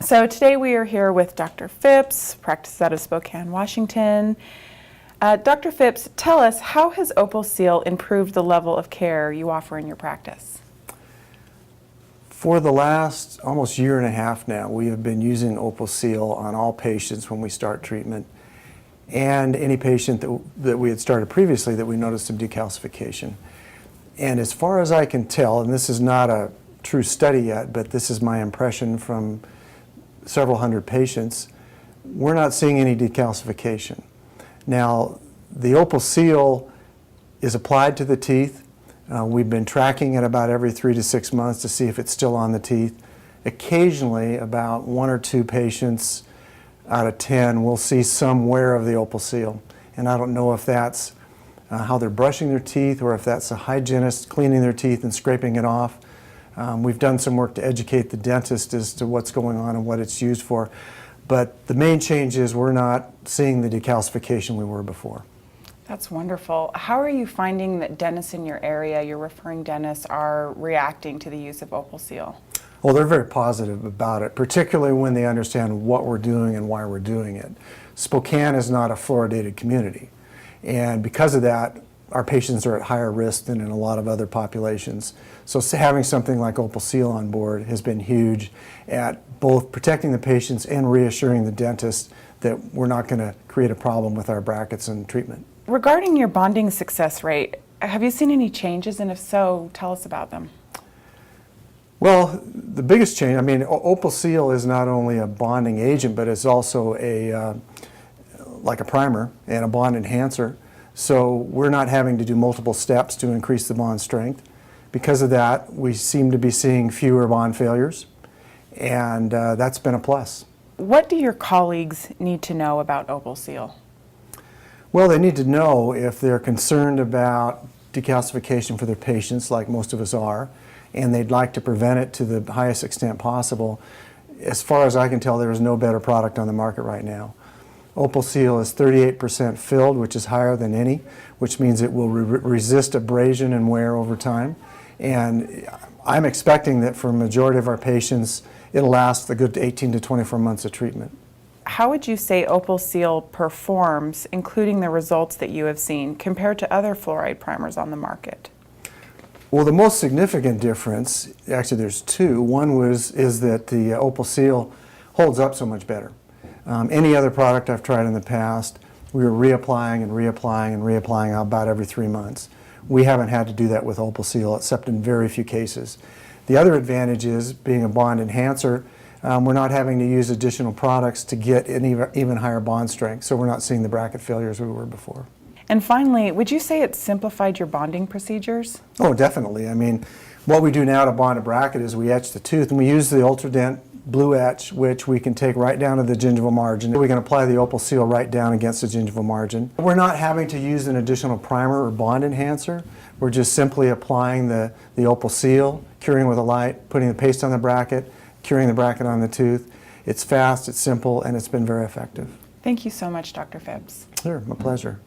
So today we are here with Dr. Phipps, practices out of Spokane, Washington. Dr. Phipps, tell us, how has OpalSeal improved the level of care you offer in your practice? For the last almost year and a half now, we have been using OpalSeal on all patients when we start treatment, and any patient that we had started previously that we noticed some decalcification. And as far as I can tell, and this is not a true study yet, but this is my impression from several hundred patients, we're not seeing any decalcification. Now, the OpalSeal is applied to the teeth. We've been tracking it about every 3 to 6 months to see if it's still on the teeth. Occasionally, about 1 or 2 patients out of 10 will see some wear of the OpalSeal. And I don't know if that's how they're brushing their teeth or if that's a hygienist cleaning their teeth and scraping it off. We've done some work to educate the dentist as to what's going on and what it's used for. But the main change is we're not seeing the decalcification we were before. That's wonderful. How are you finding that dentists in your area, your referring dentists, are reacting to the use of OpalSeal? Well, they're very positive about it, particularly when they understand what we're doing and why we're doing it. Spokane is not a fluoridated community, and because of that, our patients are at higher risk than in a lot of other populations. So having something like OpalSeal on board has been huge at both protecting the patients and reassuring the dentist that we're not going to create a problem with our brackets and treatment. Regarding your bonding success rate, have you seen any changes, and if so, tell us about them. Well, the biggest change, I mean, OpalSeal is not only a bonding agent, but it's also like a primer and a bond enhancer. So we're not having to do multiple steps to increase the bond strength. Because of that, we seem to be seeing fewer bond failures, and that's been a plus. What do your colleagues need to know about OpalSeal? Well, they need to know if they're concerned about decalcification for their patients, like most of us are, and they'd like to prevent it to the highest extent possible. As far as I can tell, there is no better product on the market right now. OpalSeal is 38% filled, which is higher than any, which means it will resist abrasion and wear over time. And I'm expecting that for a majority of our patients, it'll last a good 18 to 24 months of treatment. How would you say OpalSeal performs, including the results that you have seen, compared to other fluoride primers on the market? Well, the most significant difference, actually there's two. One is that the OpalSeal holds up so much better. Any other product I've tried in the past, we were reapplying and reapplying and reapplying about every 3 months. We haven't had to do that with OpalSeal, except in very few cases. The other advantage is, being a bond enhancer, we're not having to use additional products to get an even higher bond strength, so we're not seeing the bracket failures we were before. And finally, would you say it's simplified your bonding procedures? Oh, definitely. I mean, what we do now to bond a bracket is we etch the tooth, and we use the Ultradent blue etch, which we can take right down to the gingival margin. We can apply the OpalSeal right down against the gingival margin. We're not having to use an additional primer or bond enhancer. We're just simply applying the OpalSeal, curing with a light, putting the paste on the bracket, curing the bracket on the tooth. It's fast, it's simple, and it's been very effective. Thank you so much, Dr. Phipps. Sure, my pleasure.